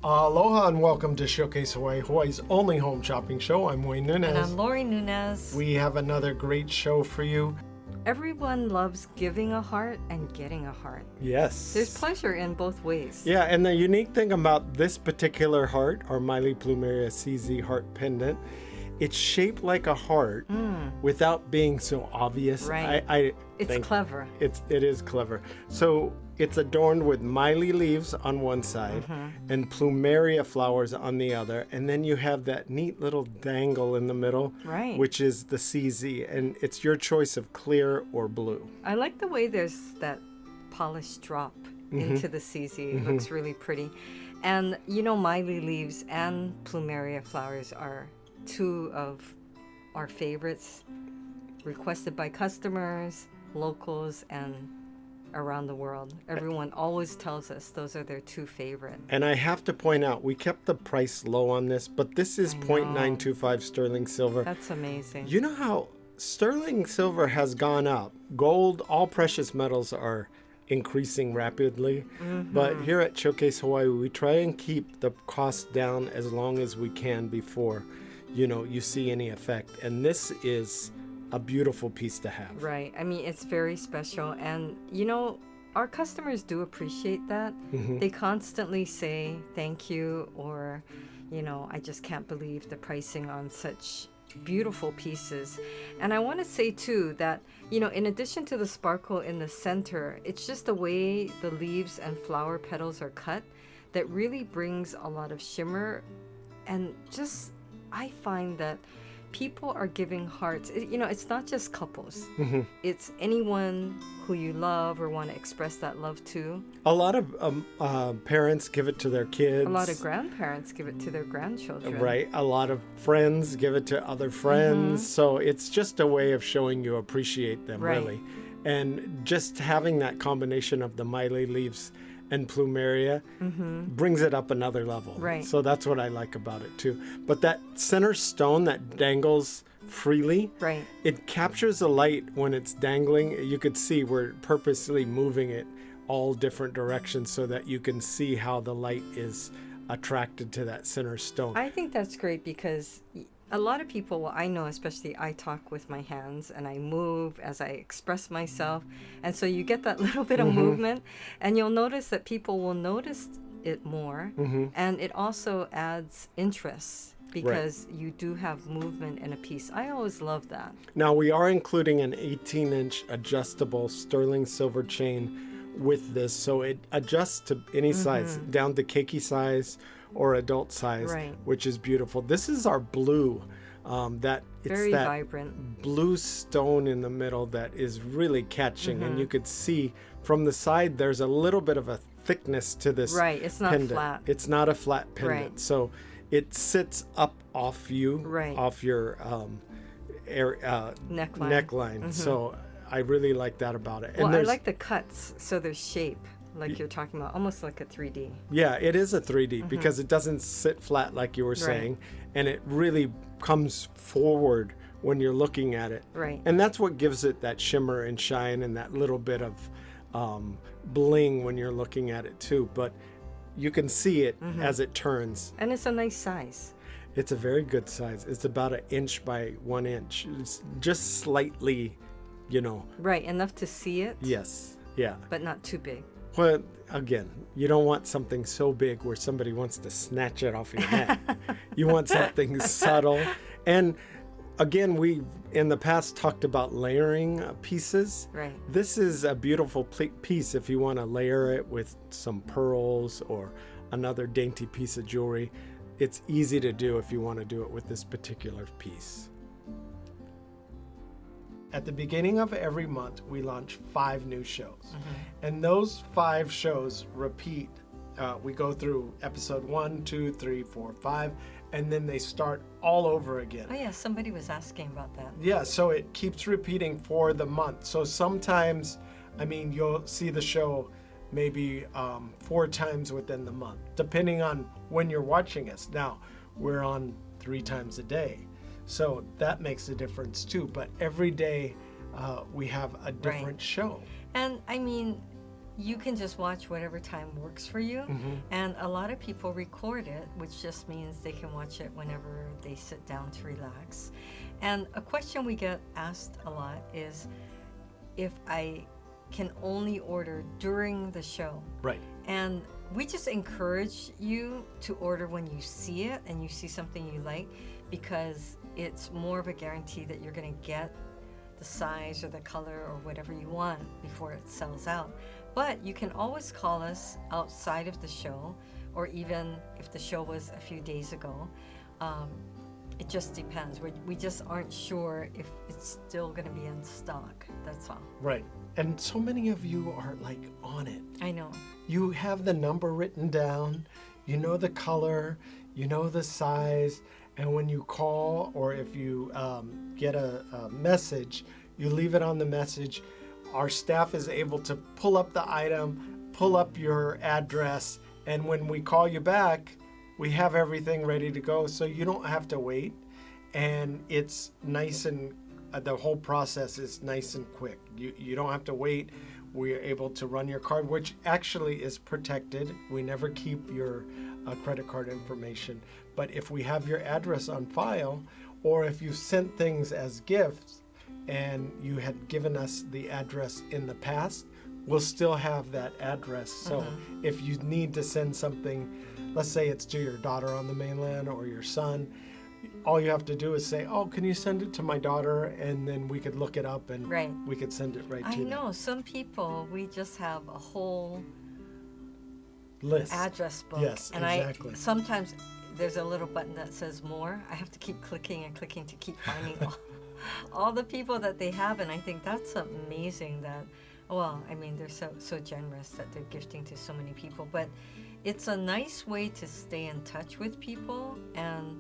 Aloha and welcome to Showcase Hawaii, Hawaii's only home shopping show. I'm Wayne Nunez. And I'm Lori Nunez. We have another great show for you. Everyone loves giving a heart and getting a heart. Yes. There's pleasure in both ways. Yeah, and the unique thing about this particular heart, our Maile Plumeria CZ heart pendant, it's shaped like a heart without being so obvious. Right. It's clever. It is clever. So it's adorned with Maile leaves on one side and Plumeria flowers on the other. And then you have that neat little dangle in the middle, Right. which is the CZ. And it's your choice of clear or blue. I like the way there's that polished drop into the CZ. It looks really pretty. And you know, Maile leaves and Plumeria flowers are two of our favorites, requested by customers, locals, and around the world. Everyone always tells us those are their two favorite. And I have to point out, we kept the price low on this, but this is 0.925 sterling silver. That's amazing. You know how sterling silver has gone up. Gold, all precious metals are increasing rapidly. But here at Showcase Hawaii, we try and keep the cost down as long as we can before, you see any effect. And this is a beautiful piece to have. Right. I mean, it's very special. And, our customers do appreciate that. They constantly say thank you or, I just can't believe the pricing on such beautiful pieces. And I want to say, too, that, in addition to the sparkle in the center, it's just the way the leaves and flower petals are cut that really brings a lot of shimmer. And just, I find that people are giving hearts. It's not just couples. It's anyone who you love or want to express that love to. A lot of parents give it to their kids. A lot of grandparents give it to their grandchildren. Right. A lot of friends give it to other friends. So it's just a way of showing you appreciate them, really. And just having that combination of the Maile leaves and Plumeria brings it up another level. Right. So that's what I like about it too. But that center stone that dangles freely, it captures the light when it's dangling. You could see we're purposely moving it all different directions so that you can see how the light is attracted to that center stone. I think that's great because a lot of people, well, I know, especially I talk with my hands and I move as I express myself. And so you get that little bit of movement and you'll notice that people will notice it more. And it also adds interest because you do have movement in a piece. I always love that. Now we are including an 18-inch adjustable sterling silver chain with this. So it adjusts to any size, down to keiki size or adult size, which is beautiful. This is our blue. It's very that vibrant blue stone in the middle that is really catching, and you could see from the side there's a little bit of a thickness to this. Right, it's not pendant. flat. It's not a flat pendant, so it sits up off you, off your neckline. So I really like that about it. Well, I like the cuts, so there's shape. Like you're talking about, almost like a 3D. Yeah, it is a 3D because it doesn't sit flat like you were saying, and it really comes forward when you're looking at it. Right. And that's what gives it that shimmer and shine and that little bit of bling when you're looking at it too. But you can see it as it turns. And it's a nice size. It's a very good size. It's about 1 inch by 1 inch. It's just slightly, Right, enough to see it. Yes, yeah. But not too big. Well, again, you don't want something so big where somebody wants to snatch it off your neck. You want something subtle. And again, we in the past talked about layering pieces. Right. This is a beautiful piece if you want to layer it with some pearls or another dainty piece of jewelry. It's easy to do if you want to do it with this particular piece. At the beginning of every month, we launch 5 new shows. And those 5 shows repeat. We go through episode 1, 2, 3, 4, 5, and then they start all over again. Oh, yeah, somebody was asking about that. Yeah, so it keeps repeating for the month. So sometimes, you'll see the show maybe 4 times within the month, depending on when you're watching us. Now, we're on 3 times a day. So that makes a difference too. But every day we have a different show. And you can just watch whatever time works for you. And a lot of people record it, which just means they can watch it whenever they sit down to relax. And a question we get asked a lot is if I can only order during the show. Right. And we just encourage you to order when you see it and you see something you like, because it's more of a guarantee that you're going to get the size or the color or whatever you want before it sells out. But you can always call us outside of the show, or even if the show was a few days ago. It just depends. We just aren't sure if it's still going to be in stock. That's all. Right. And so many of you are like on it. I know. You have the number written down, you know the color, you know the size, and when you call or if you get a message, you leave it on the message. Our staff is able to pull up the item, pull up your address, and when we call you back, we have everything ready to go, so you don't have to wait. And it's nice and the whole process is nice and quick. You don't have to wait. We're able to run your card, which actually is protected. We never keep your credit card information. But if we have your address on file, or if you sent things as gifts and you had given us the address in the past, we'll still have that address. So if you need to send something, let's say it's to your daughter on the mainland or your son, all you have to do is say, oh, can you send it to my daughter? And then we could look it up and we could send it right to them. I know. Some people, we just have a whole list, address book. Yes, and exactly. Sometimes there's a little button that says more. I have to keep clicking and clicking to keep finding all the people that they have. And I think that's amazing that, well, I mean, they're so generous that they're gifting to so many people. But it's a nice way to stay in touch with people and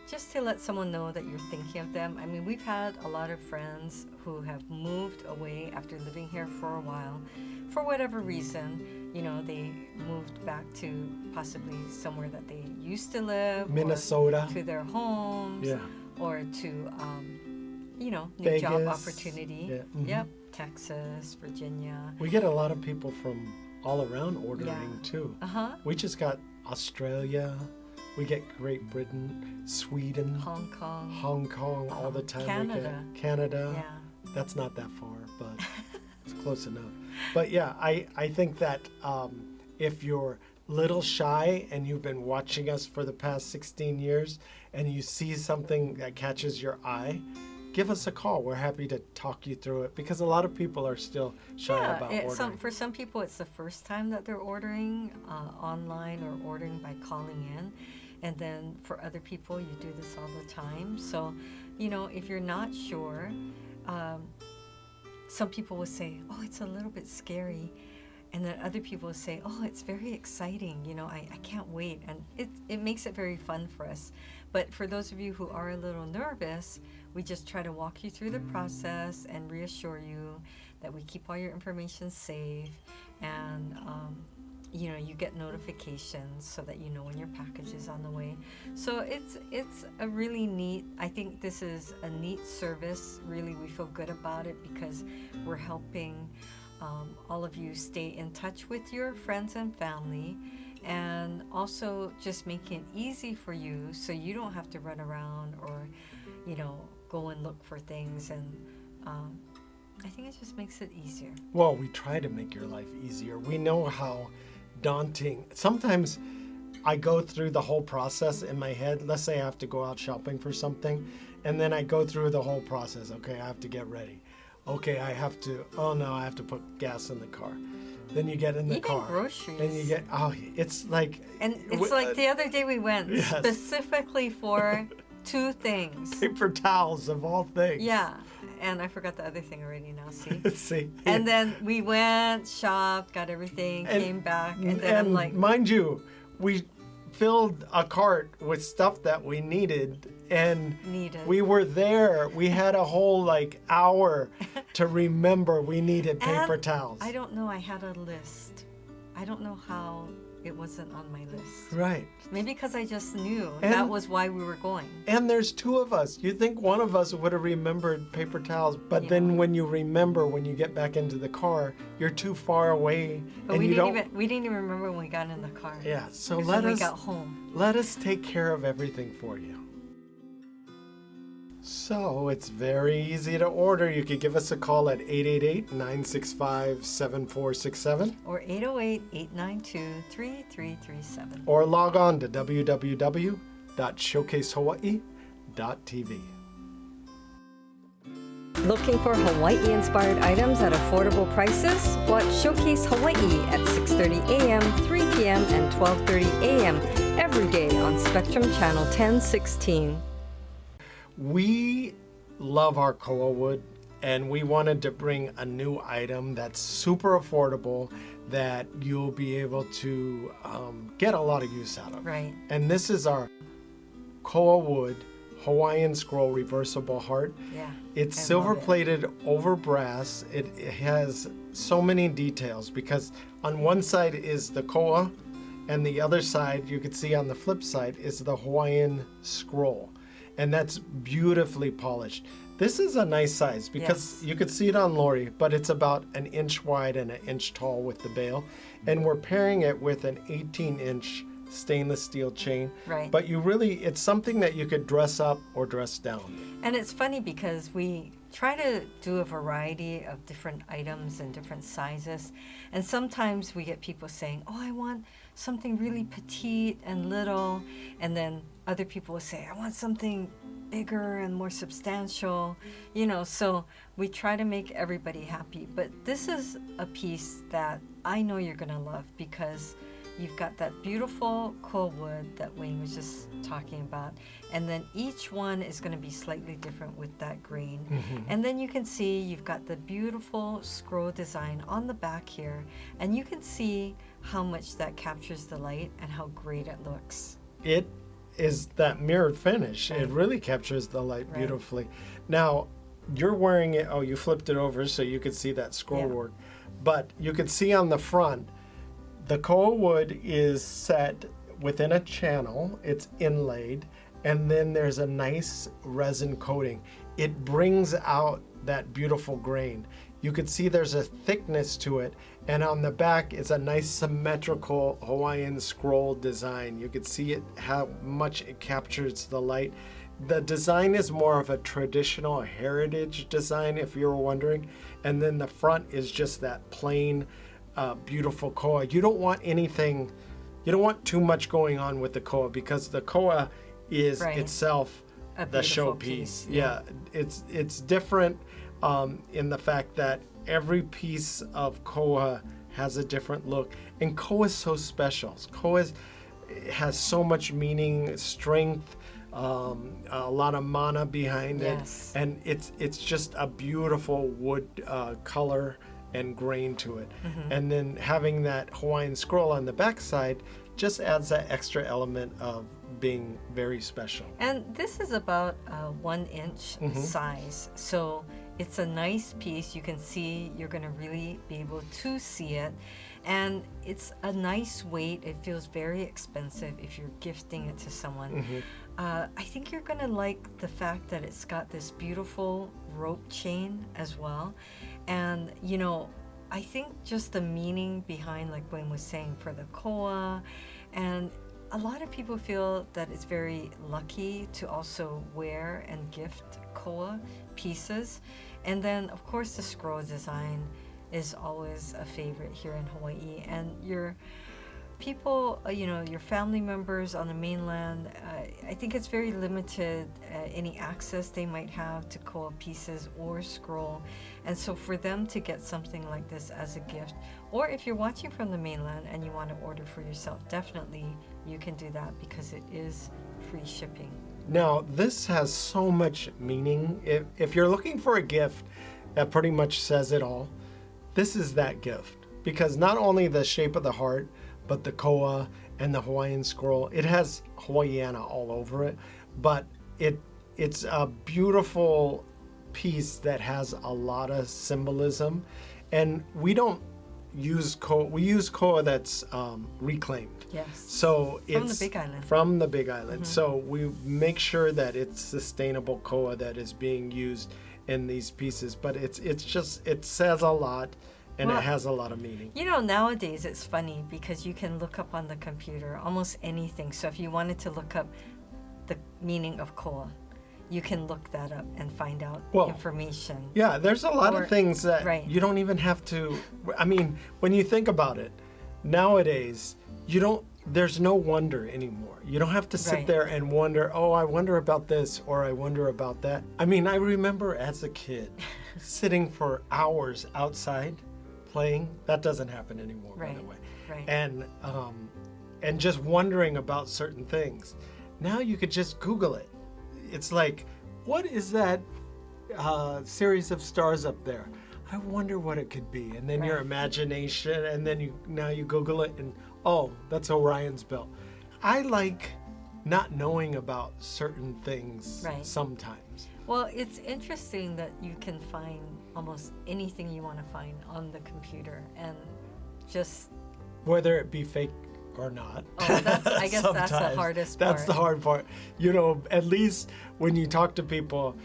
just to let someone know that you're thinking of them. I mean, we've had a lot of friends who have moved away after living here for a while. For whatever reason, you know, they moved back to possibly somewhere that they used to live. Minnesota. Or to their homes. Yeah. Or to, you know, new Vegas. job opportunity. Yeah. Yep. Texas, Virginia. We get a lot of people from all around ordering too. We just got Australia. We get Great Britain, Sweden, Hong Kong all the time. Canada. Canada. Yeah. That's not that far, but it's close enough. But yeah, I think that if you're little shy and you've been watching us for the past 16 years and you see something that catches your eye, give us a call. We're happy to talk you through it because a lot of people are still shy about ordering. For some people, it's the first time that they're ordering online or ordering by calling in. And then for other people, you do this all the time. So, you know, if you're not sure, some people will say, oh, it's a little bit scary. And then other people will say, oh, it's very exciting. You know, I can't wait. And it makes it very fun for us. But for those of you who are a little nervous, we just try to walk you through the process and reassure you that we keep all your information safe. And, you know, you get notifications so that you know when your package is on the way. So it's a really neat, I think this is a neat service. Really, we feel good about it because we're helping all of you stay in touch with your friends and family, and also just make it easy for you so you don't have to run around or, you know, go and look for things. And I think it just makes it easier. Well, we try to make your life easier. We know how daunting. Sometimes I go through the whole process in my head. Let's say I have to go out shopping for something, and then I go through the whole process. Okay, I have to get ready. Okay, I have to put gas in the car. Then you get in the car. Even groceries. And you get, it's like... And it's like the other day we went specifically for 2 things. Paper towels of all things. Yeah. And I forgot the other thing already now, see? See? And then we went, shopped, got everything, came back, and then I'm like... Mind you, we filled a cart with stuff that we needed, and we were there. We had a whole, hour to remember we needed paper towels. I don't know, I had a list. I don't know how it wasn't on my list. Right. Maybe because I just knew And- that was why we were going. And there's two of us. You think one of us would have remembered paper towels, but then when you remember, when you get back into the car, you're too far away, But and we you didn't don't. we didn't even remember when we got in the car. Yeah. So When let we us got home. let us take care of everything for you. So it's very easy to order. You could give us a call at 888-965-7467 Or 808-892-3337. or log on to www.showcasehawaii.tv. Looking for Hawaii-inspired items at affordable prices? Watch Showcase Hawaii at 6:30 a.m., 3 p.m., and 12:30 a.m. every day on Spectrum Channel 1016. We love our koa wood, and we wanted to bring a new item that's super affordable that you'll be able to get a lot of use out of. Right. And this is our koa wood Hawaiian scroll reversible heart. Yeah. It's I love silver it. plated over brass. It has so many details because on one side is the koa, and the other side, you could see on the flip side, is the Hawaiian scroll. And that's beautifully polished. This is a nice size because Yes. you could see it on Lori, but it's about an inch wide and an inch tall with the bail. And we're pairing it with an 18-inch stainless steel chain. Right. But it's something that you could dress up or dress down. And it's funny because we try to do a variety of different items and different sizes. And sometimes we get people saying, oh, I want something really petite and little. And then other people will say, I want something bigger and more substantial. So we try to make everybody happy. But this is a piece that I know you're going to love because you've got that beautiful koa wood that Wayne was just talking about. And then each one is going to be slightly different with that grain. And then you can see you've got the beautiful scroll design on the back here. And you can see how much that captures the light and how great it looks. It is that mirrored finish. Right. It really captures the light Right. beautifully. Now, you're wearing it. Oh, you flipped it over so you could see that scroll Yeah. work. But you could see on the front, the koa wood is set within a channel. It's inlaid. And then there's a nice resin coating. It brings out that beautiful grain. You could see there's a thickness to it. And on the back is a nice symmetrical Hawaiian scroll design. You could see it, how much it captures the light. The design is more of a traditional heritage design, if you were wondering. And then the front is just that plain, beautiful koa. You don't want too much going on with the koa because the koa is Right. itself A the beautiful showpiece. piece, Yeah, it's different in the fact that every piece of koa has a different look, and koa is so special. Koa has so much meaning, strength, a lot of mana behind Yes. it, and it's just a beautiful wood color and grain to it. And then having that Hawaiian scroll on the backside just adds that extra element of being very special. And this is about a 1-inch size. So it's a nice piece. You can see, you're going to really be able to see it. And it's a nice weight. It feels very expensive if you're gifting it to someone. I think you're going to like the fact that it's got this beautiful rope chain as well. And, I think just the meaning behind, like Wayne was saying, for the koa, and a lot of people feel that it's very lucky to also wear and gift koa pieces. And then, of course, the scroll design is always a favorite here in Hawaii. And your people, your family members on the mainland, I think it's very limited any access they might have to koa pieces or scroll. And so for them to get something like this as a gift, or if you're watching from the mainland and you want to order for yourself, definitely you can do that because it is free shipping. Now, this has so much meaning. If you're looking for a gift that pretty much says it all, this is that gift. Because not only the shape of the heart, but the koa and the Hawaiian scroll, it has Hawaiiana all over it. But it's a beautiful piece that has a lot of symbolism. And we don't use koa. We use koa that's reclaimed. Yes. So From it's the Big Island. From the Big Island. So we make sure that it's sustainable koa that is being used in these pieces. But it says a lot, and it has a lot of meaning. You know, nowadays it's funny because you can look up on the computer almost anything. So if you wanted to look up the meaning of koa, you can look that up and find out information. Yeah, there's a lot of things that you don't even have to. I mean, when you think about it, nowadays there's no wonder anymore. You don't have to sit there and wonder, oh, I wonder about this or I wonder about that. I mean, I remember as a kid sitting for hours outside playing. That doesn't happen anymore, by the way. Right. And just wondering about certain things. Now you could just Google it. It's like, what is that series of stars up there? I wonder what it could be. And then your imagination, and then you Google it, and oh, that's Orion's belt. I like not knowing about certain things sometimes. Well, it's interesting that you can find almost anything you want to find on the computer, and just whether it be fake or not. Oh, I guess that's the hardest part. That's the hard part. You know, at least when you talk to people,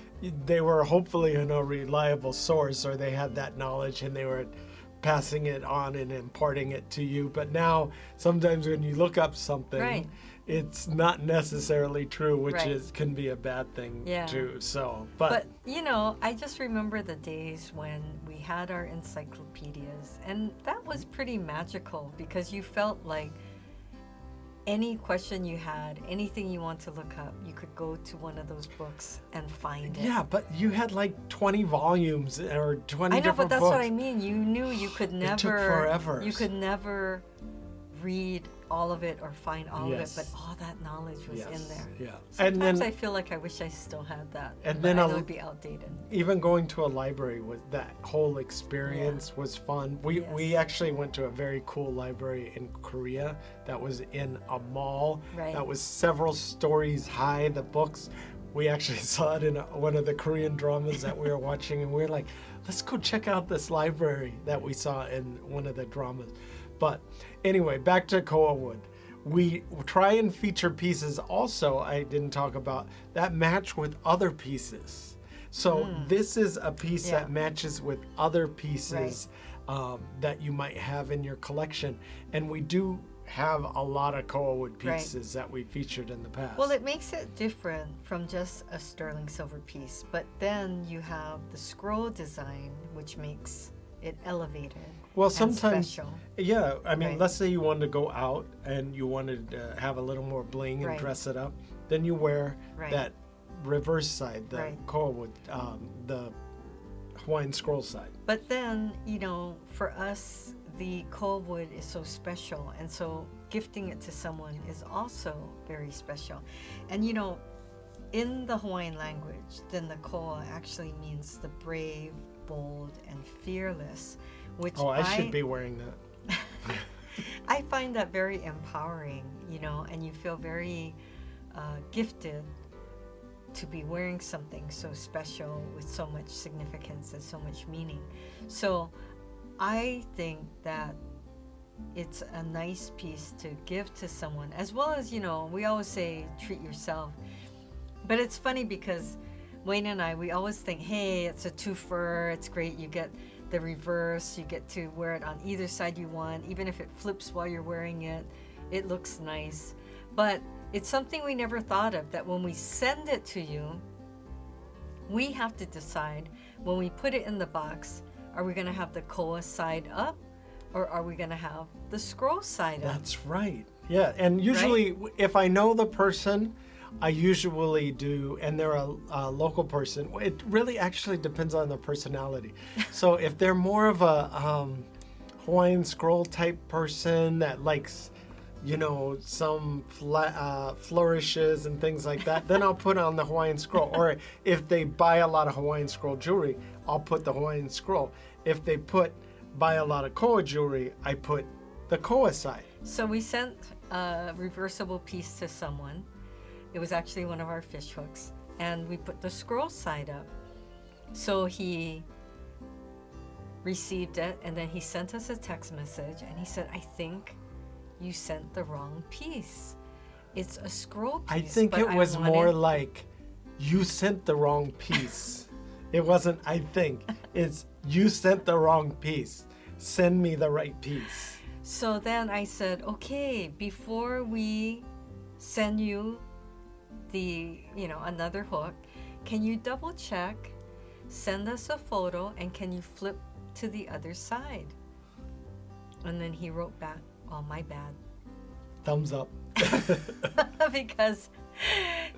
they were hopefully in a reliable source, or they had that knowledge and they were passing it on and imparting it to you. But now, sometimes when you look up something, it's not necessarily true, which can be a bad thing too. So, but you know, I just remember the days when we had our encyclopedias, and that was pretty magical because you felt like any question you had, anything you want to look up, you could go to one of those books and find it. Yeah, but you had like 20 volumes or 20 different books. I know, but that's what I mean. You knew you could never. It took forever. You could never read all of it or find all of it, but all that knowledge was in there. Yeah. Sometimes I feel like I wish I still had that. And then it would be outdated. Even going to a library, that whole experience was fun. We actually went to a very cool library in Korea that was in a mall that was several stories high. The books, we actually saw it in one of the Korean dramas that we were watching, and we were like, let's go check out this library that we saw in one of the dramas. But anyway, back to koa wood. We try and feature pieces also, I didn't talk about, that match with other pieces. So this is a piece that matches with other pieces that you might have in your collection. And we do have a lot of koa wood pieces that we featured in the past. Well, it makes it different from just a sterling silver piece. But then you have the scroll design, which makes it elevated. Well, sometimes, special. I mean, let's say you wanted to go out and you wanted to have a little more bling and dress it up, then you wear that reverse side, the koa wood, the Hawaiian scroll side. But then, you know, for us, the koa wood is so special, and so gifting it to someone is also very special. And, you know, in the Hawaiian language, then the koa actually means the brave, bold, and fearless. Which I should be wearing that. I find that very empowering, you know, and you feel very gifted to be wearing something so special with so much significance and so much meaning. So I think that it's a nice piece to give to someone, as well as, you know, we always say treat yourself. But it's funny because Wayne and I, we always think, hey, it's a two-fur, it's great, you get the reverse, you get to wear it on either side you want, even if it flips while you're wearing it, it looks nice. But it's something we never thought of, that when we send it to you, we have to decide when we put it in the box, are we going to have the koa side up or are we going to have the scroll side up? That's right. Yeah, and usually if I know the person, I usually do, and they're a local person. It really actually depends on the personality. So if they're more of a Hawaiian scroll type person that likes, you know, some flourishes and things like that, then I'll put on the Hawaiian scroll. Or if they buy a lot of Hawaiian scroll jewelry, I'll put the Hawaiian scroll. If they buy a lot of koa jewelry, I put the koa side. So we sent a reversible piece to someone. It was actually one of our fish hooks, and we put the scroll side up. So he received it, and then he sent us a text message, and he said, I think you sent the wrong piece. It's a scroll piece. I think but it I was wanted- more like, you sent the wrong piece. It wasn't, I think. It's, you sent the wrong piece. Send me the right piece. So then I said, okay, before we send you the, another hook, can you double check, send us a photo, and can you flip to the other side? And then he wrote back, oh, my bad. Thumbs up. Because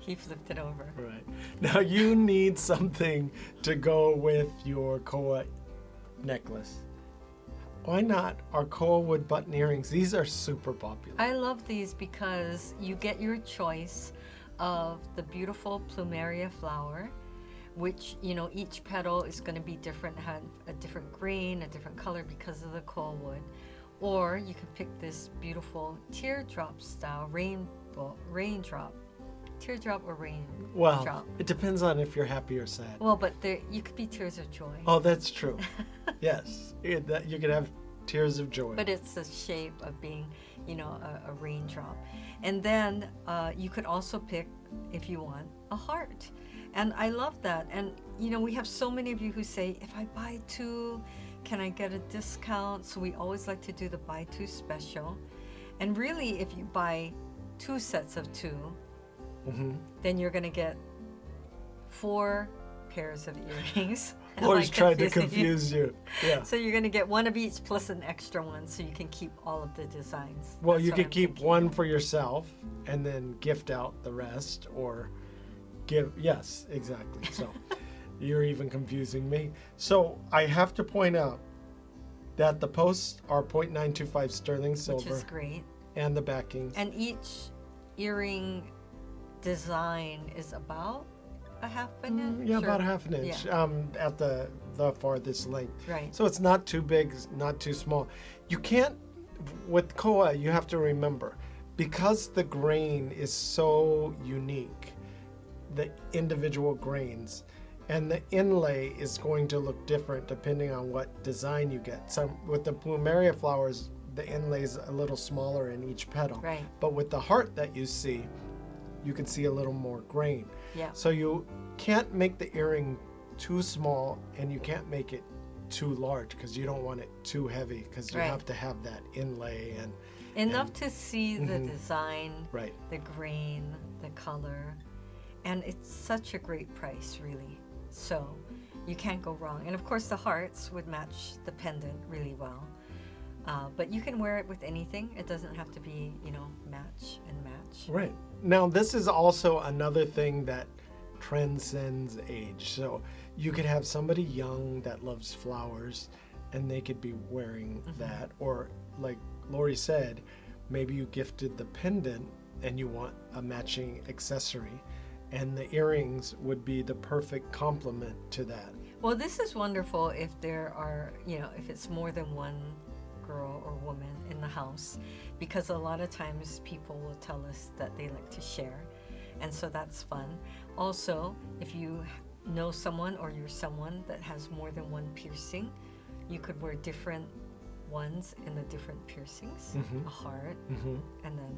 he flipped it over. Right. Now you need something to go with your koa necklace. Why not our koa wood button earrings? These are super popular. I love these because you get your choice of the beautiful plumeria flower, which, each petal is going to be different, have a different grain, a different color because of the koa wood. Or you can pick this beautiful teardrop style, raindrop. Teardrop or raindrop. Well, it depends on if you're happy or sad. Well, but you could be tears of joy. Oh, that's true. Yes. You could have tears of joy. But it's the shape of being, a raindrop. And then you could also pick, if you want, a heart. And I love that. And, we have so many of you who say, if I buy 2, can I get a discount? So we always like to do the buy 2 special. And really, if you buy 2 sets of 2, then you're going to get 4 pairs of earrings. Lori's trying to confuse you. Yeah. So you're going to get one of each plus an extra one so you can keep all of the designs. Well, That's you what could I'm keep thinking. one for yourself and then gift out the rest, or yes, exactly. So you're even confusing me. So I have to point out that the posts are 0.925 sterling silver. Which is great. And the backings. And each earring design is about a half an inch? Yeah, or- about half an inch at the farthest length. Right. So it's not too big, not too small. You can't, with koa, you have to remember, because the grain is so unique, the individual grains, and the inlay is going to look different depending on what design you get. So with the plumeria flowers, the inlay is a little smaller in each petal. Right. But with the heart that you see, you can see a little more grain. Yeah. So you can't make the earring too small and you can't make it too large because you don't want it too heavy, because you Right. have to have that inlay and Enough to see the design, right. the grain, the color. And it's such a great price, really. So you can't go wrong. And of course, the hearts would match the pendant really well. But you can wear it with anything. It doesn't have to be, match and match. Right. Now, this is also another thing that transcends age. So you could have somebody young that loves flowers and they could be wearing that. Or like Lori said, maybe you gifted the pendant and you want a matching accessory, and the earrings would be the perfect complement to that. Well, this is wonderful if there are, if it's more than one girl or woman in the house, because a lot of times people will tell us that they like to share, and so that's fun. Also, if you know someone or you're someone that has more than one piercing, you could wear different ones in the different piercings, a heart, and then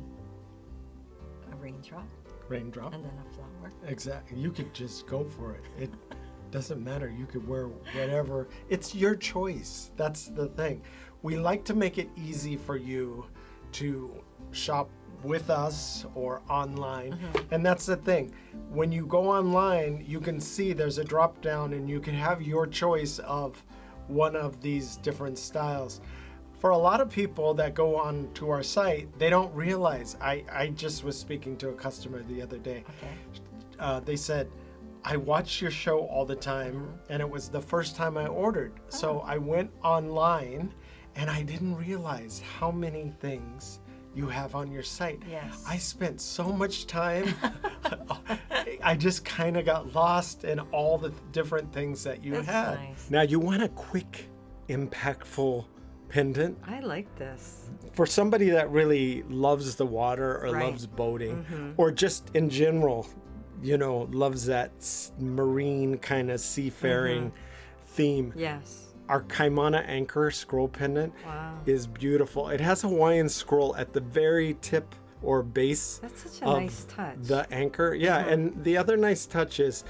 a raindrop, Raindrop. and then a flower. Exactly. You could just go for it. It doesn't matter. You could wear whatever. It's your choice. That's the thing. We like to make it easy for you to shop with us or online. And that's the thing. When you go online, you can see there's a drop down and you can have your choice of one of these different styles. For a lot of people that go on to our site, they don't realize. I just was speaking to a customer the other day. Okay. They said, I watch your show all the time, and it was the first time I ordered. So I went online, and I didn't realize how many things you have on your site. Yes. I spent so much time. I just kind of got lost in all the different things that you That's had. nice. Now, you want a quick, impactful pendant? I like this. For somebody that really loves the water or Right. loves boating, or just in general, loves that marine kind of seafaring theme. Yes. Our Kaimana anchor scroll pendant Wow. is beautiful. It has Hawaiian scroll at the very tip or base That's such a of nice touch. the anchor. Yeah, and the other nice touch is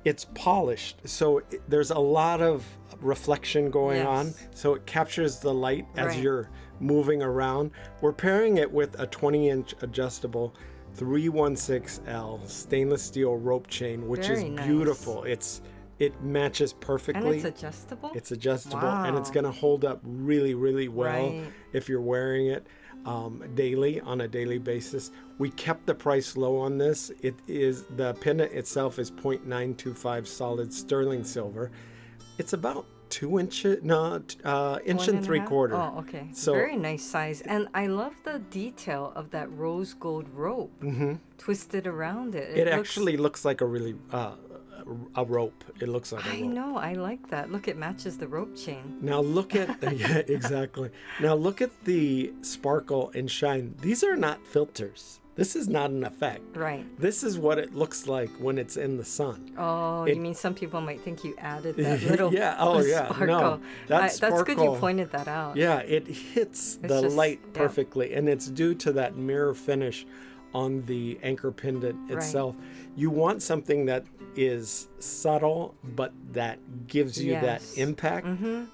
it's polished. So there's a lot of reflection going on. Yes. So it captures the light as Right. you're moving around. We're pairing it with a 20-inch adjustable 316L stainless steel rope chain, which Very is nice. beautiful. It matches perfectly. And it's adjustable? It's adjustable, and it's Wow. going to hold up really, really well Right. if you're wearing it daily, on a daily basis. We kept the price low on this. It is, the pendant itself is 0.925 solid sterling silver. It's about 2 inches, inch and 3/4. Oh, okay. So- Very nice size. And I love the detail of that rose gold rope twisted around it. It looks- actually looks like a really a rope. It looks like a I rope. know. I like that. Look, it matches the rope chain. Now look at yeah, exactly. Now look at the sparkle and shine. These are not filters. This is not an effect. Right. This is what it looks like when it's in the sun. Oh, It- you mean some people might think you added that little Yeah, oh, yeah, sparkle. no, that That's good you sparkle- pointed that out. Yeah, it hits the just- light yeah. perfectly, and it's due to that mirror finish on the anchor pendant itself. You want something that is subtle, but that gives you that Yes. impact.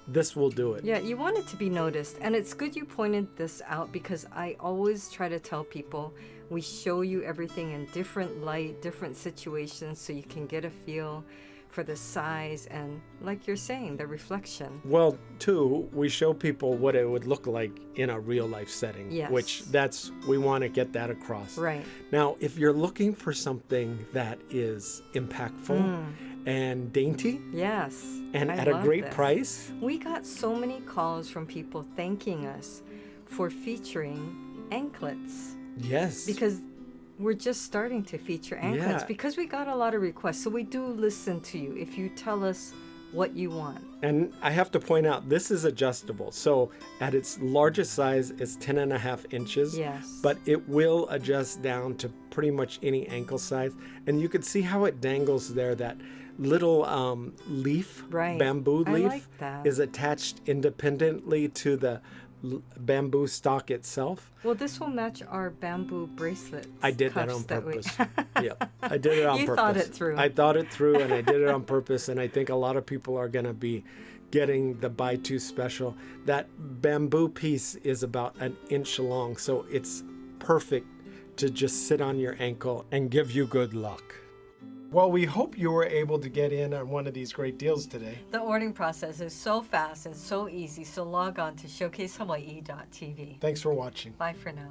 This will do it. Yeah, you want it to be noticed. And it's good you pointed this out because I always try to tell people we show you everything in different light, different situations so you can get a feel for the size and, like you're saying, the reflection. Well, too, we show people what it would look like in a real life setting, Yes. which we want to get that across. Right. Now, if you're looking for something that is impactful and dainty Yes. and I at a love great this. price, We got so many calls from people thanking us for featuring anklets yes. because we're just starting to feature anklets Yeah. because we got a lot of requests. So we do listen to you if you tell us what you want. And I have to point out, this is adjustable. So at its largest size, it's 10.5 inches. Yes. But it will adjust down to pretty much any ankle size. And you can see how it dangles there. That little leaf, Right. bamboo I leaf, like that. is attached independently to the bamboo stalk itself. Well, this will match our bamboo bracelet. I did that on purpose. Yep, I did it on You purpose. thought it through. I thought it through, and I did it on purpose. And I think a lot of people are going to be getting the buy two special. That bamboo piece is about an inch long, so it's perfect to just sit on your ankle and give you good luck. Well, we hope you were able to get in on one of these great deals today. The ordering process is so fast and so easy, so log on to showcasehawaii.tv. Thanks for watching. Bye for now.